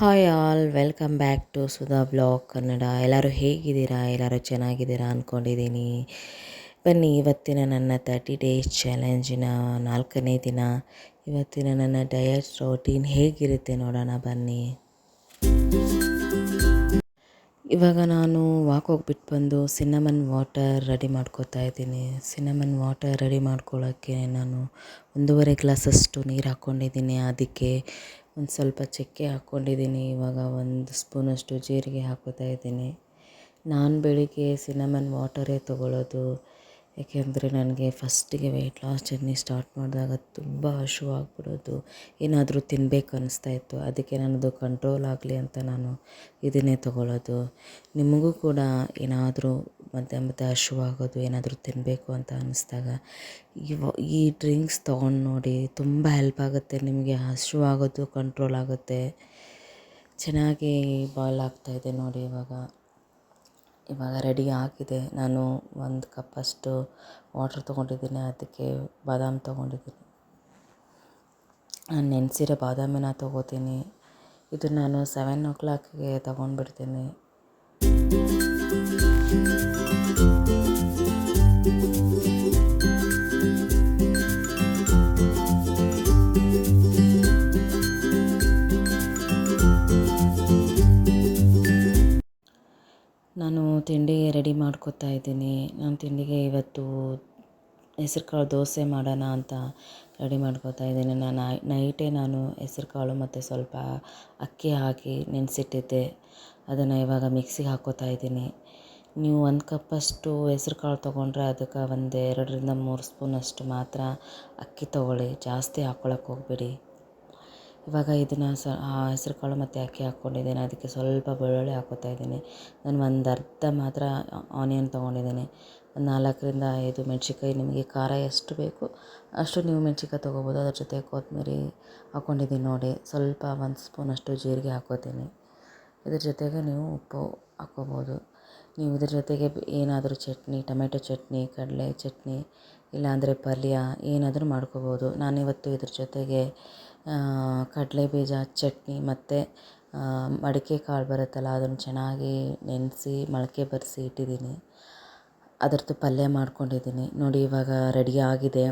Hi all, welcome back to Sudha blog Kannada. ಎಲ್ಲರೂ ಹೇಗಿದ್ದೀರಾ? ಎಲ್ಲರೂ ಚೆನ್ನಾಗಿದ್ದೀರಾ ಅಂದ್ಕೊಂಡಿದ್ದೀನಿ. ಬನ್ನಿ, ಇವತ್ತಿನ ನನ್ನ 30 ಡೇಸ್ ಚಾಲೆಂಜಿನ 4ನೇ ದಿನ. ಇವತ್ತಿನ ನನ್ನ ಡಯಟ್ ರೋಟೀನ್ ಹೇಗಿರುತ್ತೆ ನೋಡೋಣ ಬನ್ನಿ. ಇವಾಗ ನಾನು ವಾಕ್ ಹೋಗ್ಬಿಟ್ಟು ಬಂದು ಸಿನ್ನಮನ್ ವಾಟರ್ ರೆಡಿ ಮಾಡ್ಕೋತಾ ಇದ್ದೀನಿ. ಸಿನ್ನಮನ್ ವಾಟರ್ ರೆಡಿ ಮಾಡ್ಕೊಳ್ಳೋಕ್ಕೆ ನಾನು 1.5 ಗ್ಲಾಸಷ್ಟು ನೀರು ಹಾಕ್ಕೊಂಡಿದ್ದೀನಿ. ಅದಕ್ಕೆ ಒಂದು ಸ್ವಲ್ಪ ಚಕ್ಕೆ ಹಾಕ್ಕೊಂಡಿದ್ದೀನಿ. ಇವಾಗ 1 ಸ್ಪೂನಷ್ಟು ಜೀರಿಗೆ ಹಾಕ್ಕೋತಾ ಇದ್ದೀನಿ. ನಾನು ಬೆಳಿಗ್ಗೆ ಸಿನ್ನಮನ್ ವಾಟರೇ ತೊಗೊಳ್ಳೋದು. ಏಕೆಂದರೆ ನನಗೆ ಫಸ್ಟಿಗೆ ವೆಯ್ಟ್ ಲಾಸ್ ಜರ್ನಿ ಸ್ಟಾರ್ಟ್ ಮಾಡಿದಾಗ ತುಂಬ ಹಸಿವಾಗ್ಬಿಡೋದು, ಏನಾದರೂ ತಿನ್ನಬೇಕು ಅನ್ನಿಸ್ತಾಯಿತ್ತು. ಅದಕ್ಕೆ ನನ್ನದು ಕಂಟ್ರೋಲ್ ಆಗಲಿ ಅಂತ ನಾನು ಇದನ್ನೇ ತೊಗೊಳ್ಳೋದು. ನಿಮಗೂ ಕೂಡ ಏನಾದರೂ ಮತ್ತೆ ಹಸಿವಾಗೋದು, ಏನಾದರೂ ತಿನ್ನಬೇಕು ಅಂತ ಅನ್ನಿಸ್ದಾಗ ಈ ಡ್ರಿಂಕ್ಸ್ ತೊಗೊಂಡು ನೋಡಿ, ತುಂಬ ಹೆಲ್ಪ್ ಆಗುತ್ತೆ. ನಿಮಗೆ ಹಸಿವಾಗೋದು ಕಂಟ್ರೋಲ್ ಆಗುತ್ತೆ. ಚೆನ್ನಾಗಿ ಬಾಯ್ಲ್ ಆಗ್ತಾಯಿದೆ ನೋಡಿ. ಇವಾಗ ರೆಡಿ ಆಗಿದೆ. ನಾನು 1 ಕಪ್ಪಷ್ಟು ವಾಟ್ರ್ ತೊಗೊಂಡಿದ್ದೀನಿ. ಅದಕ್ಕೆ ಬಾದಾಮಿ ತೊಗೊಂಡಿದ್ದೀನಿ. ನಾನು ನೆನೆಸಿರೋ ಬಾದಾಮಿನ ತೊಗೋತೀನಿ. ಇದು ನಾನು 7 o'clock ತೊಗೊಂಡ್ಬಿಡ್ತೀನಿ. ನಾನು ತಿಂಡಿಗೆ ರೆಡಿ ಮಾಡ್ಕೋತಾ ಇದ್ದೀನಿ. ನಾನು ತಿಂಡಿಗೆ ಇವತ್ತು ಹೆಸರುಕಾಳು ದೋಸೆ ಮಾಡೋಣ ಅಂತ ರೆಡಿ ಮಾಡ್ಕೋತಾ ಇದ್ದೀನಿ. ನೈಟೇ ನಾನು ಹೆಸರುಕಾಳು ಮತ್ತು ಸ್ವಲ್ಪ ಅಕ್ಕಿ ಹಾಕಿ ನೆನೆಸಿಟ್ಟಿದ್ದೆ. ಅದನ್ನು ಇವಾಗ ಮಿಕ್ಸಿಗೆ ಹಾಕ್ಕೋತಾ ಇದ್ದೀನಿ. ನೀವು 1 ಕಪ್ಪಷ್ಟು ಹೆಸರುಕಾಳು ತೊಗೊಂಡ್ರೆ ಅದಕ್ಕೆ 2ರಿಂದ 3 ಸ್ಪೂನಷ್ಟು ಮಾತ್ರ ಅಕ್ಕಿ ತೊಗೊಳ್ಳಿ. ಜಾಸ್ತಿ ಹಾಕ್ಕೊಳಕ್ಕೆ ಹೋಗಬೇಡಿ. ಇವಾಗ ಇದನ್ನು ಹೆಸರುಕಾಳು ಮತ್ತು ಅಕ್ಕಿ ಹಾಕ್ಕೊಂಡಿದ್ದೀನಿ. ಅದಕ್ಕೆ ಸ್ವಲ್ಪ ಬೆಳ್ಳುಳ್ಳಿ ಹಾಕ್ಕೋತಾ ಇದ್ದೀನಿ. ನಾನು ಅರ್ಧ ಮಾತ್ರ ಆನಿಯನ್ ತೊಗೊಂಡಿದ್ದೀನಿ. 4ರಿಂದ 5 ಮೆಣಸಿನ್ಕಾಯಿ. ನಿಮಗೆ ಖಾರ ಎಷ್ಟು ಬೇಕು ಅಷ್ಟು ನೀವು ಮೆಣಸಿನ್ಕಾಯಿ ತೊಗೋಬೋದು. ಅದ್ರ ಜೊತೆ ಕೊತ್ತಂಬರಿ ಹಾಕ್ಕೊಂಡಿದ್ದೀನಿ ನೋಡಿ. ಸ್ವಲ್ಪ 1 ಸ್ಪೂನಷ್ಟು ಜೀರಿಗೆ ಹಾಕ್ಕೋತೀನಿ. ಇದ್ರ ಜೊತೆಗೆ ನೀವು ಉಪ್ಪು ಹಾಕ್ಕೋಬೋದು. ನೀವು ಇದ್ರ ಜೊತೆಗೆ ಏನಾದರೂ ಚಟ್ನಿ, ಟೊಮೆಟೊ ಚಟ್ನಿ, ಕಡಲೆ ಚಟ್ನಿ, ಇಲ್ಲಾಂದರೆ ಪಲ್ಯ ಏನಾದರೂ ಮಾಡ್ಕೋಬೋದು. ನಾನಿವತ್ತು ಇದ್ರ ಜೊತೆಗೆ ಕಡಲೆ ಬೀಜ ಚಟ್ನಿ ಮತ್ತು ಮಡಿಕೆ ಕಾಳು ಬರುತ್ತಲ್ಲ, ಅದನ್ನು ಚೆನ್ನಾಗಿ ನೆನೆಸಿ ಮೊಳಕೆ ಬರಿಸಿ ಇಟ್ಟಿದ್ದೀನಿ. ಅದರದ್ದು ಪಲ್ಯ ಮಾಡ್ಕೊಂಡಿದ್ದೀನಿ ನೋಡಿ. ಇವಾಗ ರೆಡಿ ಆಗಿದೆ.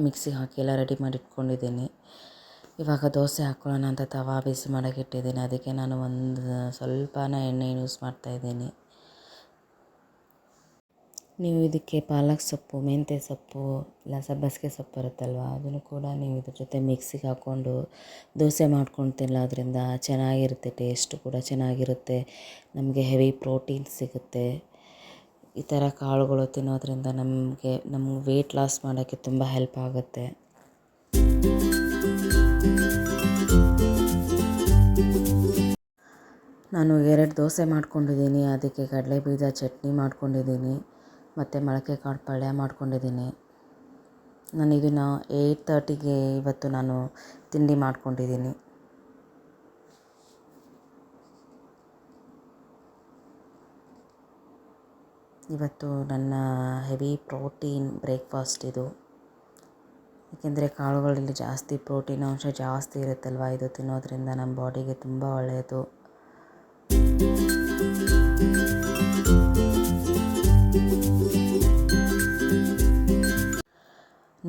ಮಿಕ್ಸಿಗೆ ಹಾಕಿ ಎಲ್ಲ ರೆಡಿ ಮಾಡಿ ಇಟ್ಕೊಂಡಿದ್ದೀನಿ. ಇವಾಗ ದೋಸೆ ಹಾಕ್ಕೊಳ್ಳೋಣ ಅಂತ ತವಾ ಬಿಸಿ ಮಾಡೋಕ್ಕೆ ಇಟ್ಟಿದ್ದೀನಿ. ಅದಕ್ಕೆ ನಾನು ಸ್ವಲ್ಪನ ಎಣ್ಣೆ ಯೂಸ್ ಮಾಡ್ತಾಯಿದ್ದೀನಿ. ನೀವು ಇದಕ್ಕೆ ಪಾಲಕ್ ಸೊಪ್ಪು, ಮೆಂತ್ಯ ಸೊಪ್ಪು, ಇಲ್ಲ ಸಬ್ಬಸಿಗೆ ಸೊಪ್ಪು ಬರುತ್ತಲ್ವ, ಅದನ್ನು ಕೂಡ ನೀವು ಇದ್ರ ಜೊತೆ ಮಿಕ್ಸಿಗೆ ಹಾಕ್ಕೊಂಡು ದೋಸೆ ಮಾಡ್ಕೊಂಡು ತಿನ್ನೋದ್ರಿಂದ ಚೆನ್ನಾಗಿರುತ್ತೆ. ಟೇಸ್ಟ್ ಕೂಡ ಚೆನ್ನಾಗಿರುತ್ತೆ. ನಮಗೆ ಹೆವಿ ಪ್ರೋಟೀನ್ ಸಿಗುತ್ತೆ. ಈ ಥರ ಕಾಳುಗಳು ತಿನ್ನೋದ್ರಿಂದ ನಮ್ಗೆ ವೆಯ್ಟ್ ಲಾಸ್ ಮಾಡೋಕ್ಕೆ ತುಂಬ ಹೆಲ್ಪ್ ಆಗುತ್ತೆ. ನಾನು 2 ದೋಸೆ ಮಾಡ್ಕೊಂಡಿದ್ದೀನಿ. ಅದಕ್ಕೆ ಕಡಲೆ ಬೀಜ ಚಟ್ನಿ ಮಾಡ್ಕೊಂಡಿದ್ದೀನಿ ಮತ್ತು ಮೊಳಕೆ ಕಾಳು ಪಲ್ಯ ಮಾಡ್ಕೊಂಡಿದ್ದೀನಿ. ನಾನು ಇದನ್ನು 8:30ಗೆ ಇವತ್ತು ನಾನು ತಿಂಡಿ ಮಾಡ್ಕೊಂಡಿದ್ದೀನಿ. ಇವತ್ತು ನನ್ನ ಹೆವಿ ಪ್ರೋಟೀನ್ ಬ್ರೇಕ್ಫಾಸ್ಟ್ ಇದು. ಏಕೆಂದರೆ ಕಾಳುಗಳಲ್ಲಿ ಜಾಸ್ತಿ ಪ್ರೋಟೀನ್ ಅಂಶ ಜಾಸ್ತಿ ಇರುತ್ತಲ್ವ. ಇದು ತಿನ್ನೋದ್ರಿಂದ ನಮ್ಮ ಬಾಡಿಗೆ ತುಂಬ ಒಳ್ಳೆಯದು.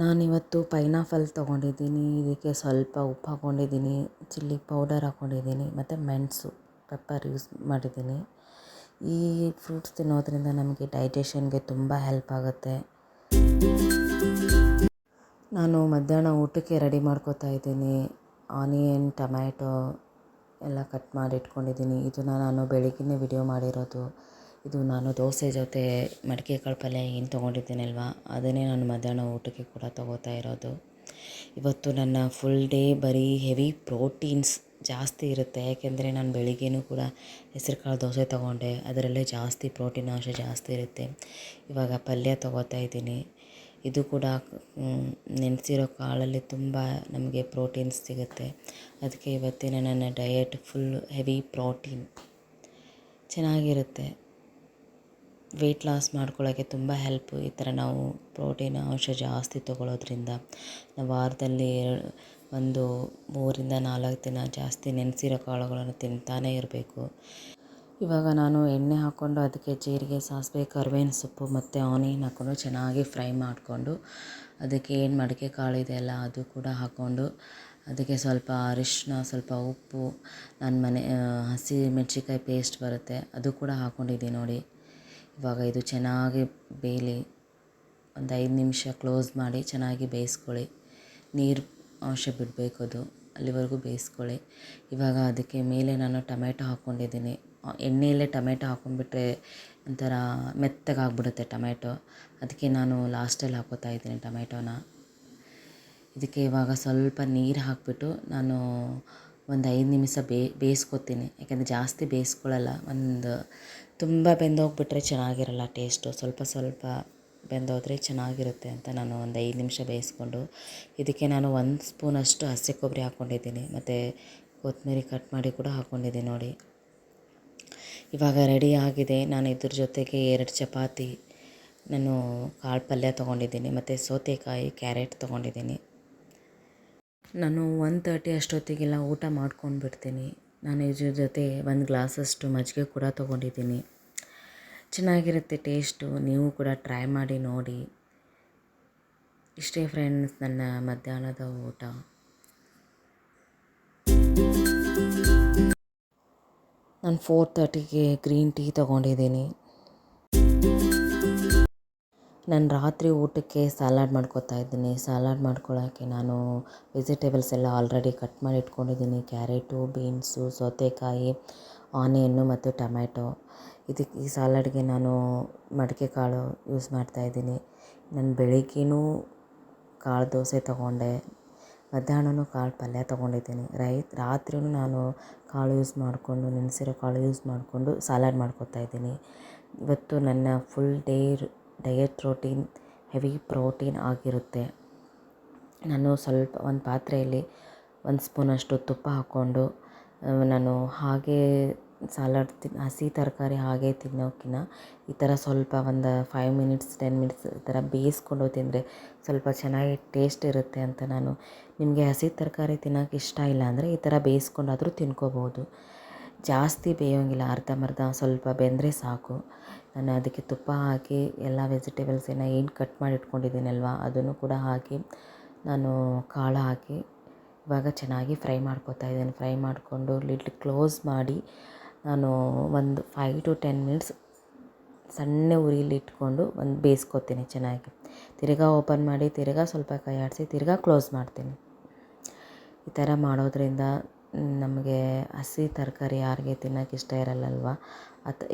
ನಾನಿವತ್ತು ಪೈನಾಪಲ್ ತೊಗೊಂಡಿದ್ದೀನಿ. ಇದಕ್ಕೆ ಸ್ವಲ್ಪ ಉಪ್ಪು ಹಾಕ್ಕೊಂಡಿದ್ದೀನಿ, ಚಿಲ್ಲಿ ಪೌಡರ್ ಹಾಕ್ಕೊಂಡಿದ್ದೀನಿ ಮತ್ತು ಮೆಣಸು ಪೆಪ್ಪರ್ ಯೂಸ್ ಮಾಡಿದ್ದೀನಿ. ಈ ಫ್ರೂಟ್ಸ್ ತಿನ್ನೋದ್ರಿಂದ ನಮಗೆ ಡೈಜೆಷನ್ಗೆ ತುಂಬ ಹೆಲ್ಪ್ ಆಗುತ್ತೆ. ನಾನು ಮಧ್ಯಾಹ್ನ ಊಟಕ್ಕೆ ರೆಡಿ ಮಾಡ್ಕೋತಾ ಇದ್ದೀನಿ. ಆನಿಯನ್, ಟೊಮ್ಯಾಟೊ ಎಲ್ಲ ಕಟ್ ಮಾಡಿ ಇಟ್ಕೊಂಡಿದ್ದೀನಿ. ಇದನ್ನು ನಾನು ಬೆಳಿಗ್ಗೆನೇ ವಿಡಿಯೋ ಮಾಡಿರೋದು. ಇದು ನಾನು ದೋಸೆ ಜೊತೆ ಮಡಿಕೆ ಕಾಳು ಪಲ್ಯ ಏನು ತೊಗೊಂಡಿದ್ದೀನಲ್ವ, ಅದನ್ನೇ ನಾನು ಮಧ್ಯಾಹ್ನ ಊಟಕ್ಕೆ ಕೂಡ ತೊಗೋತಾ ಇರೋದು. ಇವತ್ತು ನನ್ನ ಫುಲ್ ಡೇ ಬರೀ ಹೆವಿ ಪ್ರೋಟೀನ್ಸ್ ಜಾಸ್ತಿ ಇರುತ್ತೆ. ಯಾಕೆಂದರೆ ನಾನು ಬೆಳಿಗ್ಗೆನೂ ಕೂಡ ಹೆಸರುಕಾಳು ದೋಸೆ ತೊಗೊಂಡೆ. ಅದರಲ್ಲೇ ಜಾಸ್ತಿ ಪ್ರೋಟೀನ್ ಅಂಶ ಜಾಸ್ತಿ ಇರುತ್ತೆ. ಇವಾಗ ಪಲ್ಯ ತೊಗೋತಾ ಇದ್ದೀನಿ. ಇದು ಕೂಡ ನೆನೆಸಿರೋ ಕಾಳಲ್ಲಿ ತುಂಬ ನಮಗೆ ಪ್ರೋಟೀನ್ಸ್ ಸಿಗುತ್ತೆ. ಅದಕ್ಕೆ ಇವತ್ತಿನ ನನ್ನ ಡಯಟ್ ಫುಲ್ ಹೆವಿ ಪ್ರೋಟೀನ್ ಚೆನ್ನಾಗಿರುತ್ತೆ. ವೆಯ್ಟ್ ಲಾಸ್ ಮಾಡ್ಕೊಳ್ಳೋಕ್ಕೆ ತುಂಬ ಈ ಥರ ನಾವು ಪ್ರೋಟೀನ್ ಅಂಶ ಜಾಸ್ತಿ ತೊಗೊಳ್ಳೋದ್ರಿಂದ ನಾವು ವಾರದಲ್ಲಿ ಒಂದು 3-4 ದಿನ ಜಾಸ್ತಿ ನೆನೆಸಿರೋ ಕಾಳುಗಳನ್ನು ತಿಂತಾನೇ ಇರಬೇಕು. ಇವಾಗ ನಾನು ಎಣ್ಣೆ ಹಾಕ್ಕೊಂಡು ಅದಕ್ಕೆ ಜೀರಿಗೆ, ಸಾಸಿವೆ, ಕರಿಬೇವಿನ ಸೊಪ್ಪು ಮತ್ತು ಆನಿಯನ್ ಹಾಕ್ಕೊಂಡು ಚೆನ್ನಾಗಿ ಫ್ರೈ ಮಾಡಿಕೊಂಡು ಅದಕ್ಕೆ ಏನು ಮಡಿಕೆ ಕಾಳಿದೆಯಲ್ಲ ಅದು ಕೂಡ ಹಾಕ್ಕೊಂಡು ಅದಕ್ಕೆ ಸ್ವಲ್ಪ ಅರಿಶಿನ, ಸ್ವಲ್ಪ ಉಪ್ಪು, ಹಸಿ ಮೆಣಸಿನ್ಕಾಯಿ ಪೇಸ್ಟ್ ಬರುತ್ತೆ ಅದು ಕೂಡ ಹಾಕ್ಕೊಂಡಿದ್ದೀನಿ ನೋಡಿ. ಇವಾಗ ಇದು ಚೆನ್ನಾಗಿ ಬೇಯಲಿ. ಒಂದು 5 ನಿಮಿಷ ಕ್ಲೋಸ್ ಮಾಡಿ ಚೆನ್ನಾಗಿ ಬೇಯಿಸ್ಕೊಳ್ಳಿ. ನೀರು ಅಂಶ ಬಿಡಬೇಕು, ಅದು ಅಲ್ಲಿವರೆಗೂ ಬೇಯಿಸ್ಕೊಳ್ಳಿ. ಇವಾಗ ಅದಕ್ಕೆ ಮೇಲೆ ನಾನು ಟೊಮೆಟೊ ಹಾಕ್ಕೊಂಡಿದ್ದೀನಿ. ಎಣ್ಣೆಯಲ್ಲೇ ಟೊಮೆಟೊ ಹಾಕ್ಕೊಂಡ್ಬಿಟ್ರೆ ಒಂಥರ ಮೆತ್ತಗಾಗ್ಬಿಡುತ್ತೆ ಟೊಮೆಟೊ. ಅದಕ್ಕೆ ನಾನು ಲಾಸ್ಟಲ್ಲಿ ಹಾಕ್ಕೋತಾ ಇದ್ದೀನಿ ಟೊಮೆಟೊನ. ಇದಕ್ಕೆ ಇವಾಗ ಸ್ವಲ್ಪ ನೀರು ಹಾಕಿಬಿಟ್ಟು ನಾನು ಒಂದು 5 ನಿಮಿಷ ಬೇಯಿಸ್ಕೊತೀನಿ. ಯಾಕೆಂದರೆ ಜಾಸ್ತಿ ಬೇಯಿಸ್ಕೊಳ್ಳಲ್ಲ. ತುಂಬ ಬೆಂದೋಗ್ಬಿಟ್ರೆ ಚೆನ್ನಾಗಿರಲ್ಲ ಟೇಸ್ಟು. ಸ್ವಲ್ಪ ಬೆಂದೋದ್ರೆ ಚೆನ್ನಾಗಿರುತ್ತೆ ಅಂತ ನಾನು ಒಂದು 5 ನಿಮಿಷ ಬೇಯಿಸ್ಕೊಂಡು ಇದಕ್ಕೆ ನಾನು 1 ಸ್ಪೂನಷ್ಟು ಹಸಿ ಕೊಬ್ಬರಿ ಹಾಕ್ಕೊಂಡಿದ್ದೀನಿ ಮತ್ತು ಕೊತ್ತಂಬರಿ ಕಟ್ ಮಾಡಿ ಕೂಡ ಹಾಕ್ಕೊಂಡಿದ್ದೀನಿ ನೋಡಿ. ಇವಾಗ ರೆಡಿ ಆಗಿದೆ. ನಾನು ಇದ್ರ ಜೊತೆಗೆ 2 ಚಪಾತಿ, ನಾನು ಕಾಳು ಪಲ್ಯ ತೊಗೊಂಡಿದ್ದೀನಿ ಮತ್ತು ಸೌತೆಕಾಯಿ, ಕ್ಯಾರೆಟ್ ತೊಗೊಂಡಿದ್ದೀನಿ. ನಾನು 1:30 ಅಷ್ಟೊತ್ತಿಗೆಲ್ಲ ಊಟ ಮಾಡ್ಕೊಂಡು ಬಿಡ್ತೀನಿ. ನಾನು ಇದ್ರ ಜೊತೆ 1 ಗ್ಲಾಸಷ್ಟು ಮಜ್ಜಿಗೆ ಕೂಡ ತೊಗೊಂಡಿದ್ದೀನಿ. ಚೆನ್ನಾಗಿರುತ್ತೆ ಟೇಸ್ಟು. ನೀವು ಕೂಡ ಟ್ರೈ ಮಾಡಿ ನೋಡಿ. ಇಷ್ಟೇ ಫ್ರೆಂಡ್ಸ್ ನನ್ನ ಮಧ್ಯಾಹ್ನದ ಊಟ. ನಾನು 4:30ಗೆ ಗ್ರೀನ್ ಟೀ ತೊಗೊಂಡಿದ್ದೀನಿ. ನಾನು ರಾತ್ರಿ ಊಟಕ್ಕೆ ಸಲಾಡ್ ಮಾಡ್ಕೊತಾ ಇದ್ದೀನಿ. ಸಲಾಡ್ ಮಾಡ್ಕೊಳ್ಳೋಕ್ಕೆ ನಾನು ವೆಜಿಟೇಬಲ್ಸ್ ಎಲ್ಲ ಆಲ್ರೆಡಿ ಕಟ್ ಮಾಡಿ ಇಟ್ಕೊಂಡಿದ್ದೀನಿ. ಕ್ಯಾರೆಟು, ಬೀನ್ಸು, ಸೌತೆಕಾಯಿ, ಆನಿಯನ್ನು ಮತ್ತು ಟೊಮ್ಯಾಟೊ. ಈ ಸಲಾಡ್ಗೆ ನಾನು ಮಡಿಕೆ ಕಾಳು ಯೂಸ್ ಮಾಡ್ತಾಯಿದ್ದೀನಿ. ನಾನು ಬೆಳಿಗ್ಗೆನೂ ಕಾಳು ದೋಸೆ ತೊಗೊಂಡೆ, ಮಧ್ಯಾಹ್ನವೂ ಕಾಳು ಪಲ್ಯ ತೊಗೊಂಡಿದ್ದೀನಿ. ರಾತ್ರಿಯೂ ನಾನು ಕಾಳು ಯೂಸ್ ಮಾಡಿಕೊಂಡು, ನೆನೆಸಿರೋ ಕಾಳು ಯೂಸ್ ಮಾಡಿಕೊಂಡು ಸಲಾಡ್ ಮಾಡ್ಕೊತಾ ಇದ್ದೀನಿ. ಇವತ್ತು ನನ್ನ full diet routine heavy protein ಆಗಿರುತ್ತೆ. ನಾನು ಸ್ವಲ್ಪ ಒಂದು ಪಾತ್ರೆಯಲ್ಲಿ 1 ಸ್ಪೂನಷ್ಟು ತುಪ್ಪ ಹಾಕ್ಕೊಂಡು ನಾನು ಹಾಗೇ ಹಸಿ ತರಕಾರಿ ಹಾಗೇ ತಿನ್ನೋಕ್ಕಿಂತ ಈ ಥರ ಸ್ವಲ್ಪ ಒಂದು 5 ಮಿನಿಟ್ಸ್ 10 ಮಿನಿಟ್ಸ್ ಈ ಥರ ಬೇಯಿಸ್ಕೊಂಡು ತಿಂದರೆ ಸ್ವಲ್ಪ ಚೆನ್ನಾಗಿ ಟೇಸ್ಟ್ ಇರುತ್ತೆ ಅಂತ ನಾನು. ನಿಮಗೆ ಹಸಿ ತರಕಾರಿ ತಿನ್ನೋಕೆ ಇಷ್ಟ ಇಲ್ಲ ಅಂದರೆ ಈ ಥರ ಬೇಯಿಸ್ಕೊಂಡಾದರೂ ತಿನ್ಕೋಬೋದು. ಜಾಸ್ತಿ ಬೇಯೋಂಗಿಲ್ಲ, ಅರ್ಧಂಬರ್ಧ ಸ್ವಲ್ಪ ಬೆಂದರೆ ಸಾಕು. ನಾನು ಅದಕ್ಕೆ ತುಪ್ಪ ಹಾಕಿ ಎಲ್ಲ ವೆಜಿಟೇಬಲ್ಸನ್ನು ಏನು ಕಟ್ ಮಾಡಿ ಇಟ್ಕೊಂಡಿದ್ದೀನಲ್ವ ಅದನ್ನು ಕೂಡ ಹಾಕಿ ನಾನು ಕಾಳು ಹಾಕಿ ಇವಾಗ ಚೆನ್ನಾಗಿ ಫ್ರೈ ಮಾಡ್ಕೊತಾ ಇದ್ದೀನಿ. ಫ್ರೈ ಮಾಡಿಕೊಂಡು ಲಿಡ್ ಕ್ಲೋಸ್ ಮಾಡಿ ನಾನು ಒಂದು 5 to 10 ಮಿನಿಟ್ಸ್ ಸಣ್ಣ ಉರಿಲಿ ಇಟ್ಕೊಂಡು ಬೇಯಿಸ್ಕೊತೀನಿ ಚೆನ್ನಾಗಿ. ತಿರ್ಗಾ ಓಪನ್ ಮಾಡಿ ತಿರ್ಗಾ ಸ್ವಲ್ಪ ಕೈ ಆಡಿಸಿ ತಿರ್ಗಾ ಕ್ಲೋಸ್ ಮಾಡ್ತೀನಿ. ಈ ಥರ ಮಾಡೋದ್ರಿಂದ ನಮಗೆ ಹಸಿ ತರಕಾರಿ ಯಾರಿಗೆ ತಿನ್ನೋಕೆ ಇಷ್ಟ ಇರಲ್ಲಲ್ವ,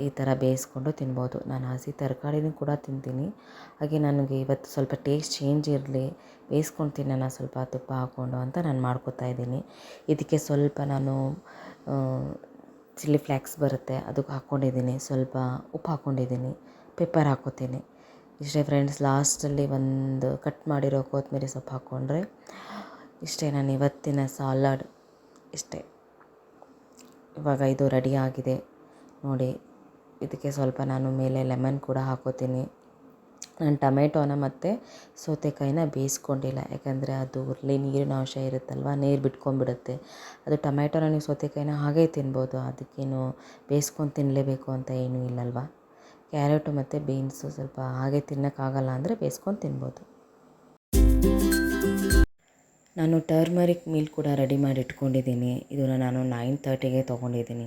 ಈ ಥರ ಬೇಯಿಸ್ಕೊಂಡು ತಿನ್ಬೋದು. ನಾನು ಹಸಿ ತರಕಾರಿನೂ ಕೂಡ ತಿಂತೀನಿ. ಹಾಗೆ ನನಗೆ ಇವತ್ತು ಸ್ವಲ್ಪ ಟೇಸ್ಟ್ ಚೇಂಜ್ ಇರಲಿ, ಬೇಯಿಸ್ಕೊಂಡು ತಿನ್ನೋಣ ಸ್ವಲ್ಪ ತುಪ್ಪ ಹಾಕ್ಕೊಂಡು ಅಂತ ನಾನು ಮಾಡ್ಕೊತಾ ಇದ್ದೀನಿ. ಇದಕ್ಕೆ ಸ್ವಲ್ಪ ನಾನು ಚಿಲ್ಲಿ ಫ್ಲೇಕ್ಸ್ ಬರುತ್ತೆ ಅದಕ್ಕೆ ಹಾಕ್ಕೊಂಡಿದ್ದೀನಿ, ಸ್ವಲ್ಪ ಉಪ್ಪು ಹಾಕ್ಕೊಂಡಿದ್ದೀನಿ, ಪೆಪ್ಪರ್ ಹಾಕ್ಕೋತೀನಿ. ಇಷ್ಟೇ ಫ್ರೆಂಡ್ಸ್. ಲಾಸ್ಟಲ್ಲಿ ಒಂದು ಕಟ್ ಮಾಡಿರೋ ಕೊತ್ತಂಬರಿ ಸೊಪ್ಪು ಹಾಕ್ಕೊಂಡ್ರೆ ಇಷ್ಟೇ ನಾನು ಇವತ್ತಿನ ಸಲಾಡ್. ಇಷ್ಟೇ. ಇವಾಗ ಇದು ರೆಡಿ ಆಗಿದೆ ನೋಡಿ. ಇದಕ್ಕೆ ಸ್ವಲ್ಪ ನಾನು ಮೇಲೆ ಲೆಮನ್ ಕೂಡ ಹಾಕ್ಕೋತೀನಿ. ನಾನು ಟೊಮೆಟೊನ ಮತ್ತು ಸೌತೆಕಾಯಿನ ಬೇಯಿಸ್ಕೊಂಡಿಲ್ಲ, ಯಾಕಂದರೆ ಅದರಲ್ಲಿ ನೀರಿನ ಅಂಶ ಇರುತ್ತಲ್ವ, ನೀರು ಬಿಟ್ಕೊಂಡ್ಬಿಡುತ್ತೆ. ಅದು ಟೊಮೆಟೊನ ನೀವು ಸೌತೆಕಾಯಿನ ಹಾಗೇ ತಿನ್ಬೋದು, ಅದಕ್ಕೇನು ಬೇಯಿಸ್ಕೊಂಡು ತಿನ್ನಲೇಬೇಕು ಅಂತ ಏನೂ ಇಲ್ಲಲ್ವ. ಕ್ಯಾರೆಟು ಮತ್ತು ಬೀನ್ಸು ಸ್ವಲ್ಪ ಹಾಗೆ ತಿನ್ನೋಕ್ಕಾಗಲ್ಲ ಅಂದರೆ ಬೇಯಿಸ್ಕೊಂಡು ತಿನ್ಬೋದು. ನಾನು ಟರ್ಮರಿಕ್ ಮೀಲ್ ಕೂಡ ರೆಡಿ ಮಾಡಿ ಇಟ್ಕೊಂಡಿದ್ದೀನಿ. ಇದನ್ನು ನಾನು 9:30ಗೆ ತೊಗೊಂಡಿದ್ದೀನಿ.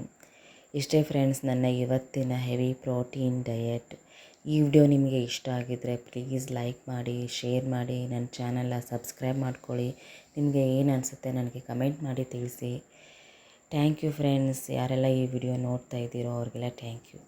ಇಷ್ಟೇ ಫ್ರೆಂಡ್ಸ್ ನನ್ನ ಇವತ್ತಿನ ಹೆವಿ ಪ್ರೋಟೀನ್ ಡಯಟ್. ಈ ವಿಡಿಯೋ ನಿಮಗೆ ಇಷ್ಟ ಆಗಿದ್ದರೆ ಪ್ಲೀಸ್ ಲೈಕ್ ಮಾಡಿ, ಶೇರ್ ಮಾಡಿ, ನನ್ನ ಚಾನಲ್ನ ಸಬ್ಸ್ಕ್ರೈಬ್ ಮಾಡ್ಕೊಳ್ಳಿ. ನಿಮಗೆ ಏನು ಅನಿಸುತ್ತೆ ನನಗೆ ಕಮೆಂಟ್ ಮಾಡಿ ತಿಳಿಸಿ. Thank you friends. ಯಾರೆಲ್ಲ ಈ ವಿಡಿಯೋ ನೋಡ್ತಾ ಇದ್ದೀರೋ ಅವ್ರಿಗೆಲ್ಲ ಥ್ಯಾಂಕ್ ಯು.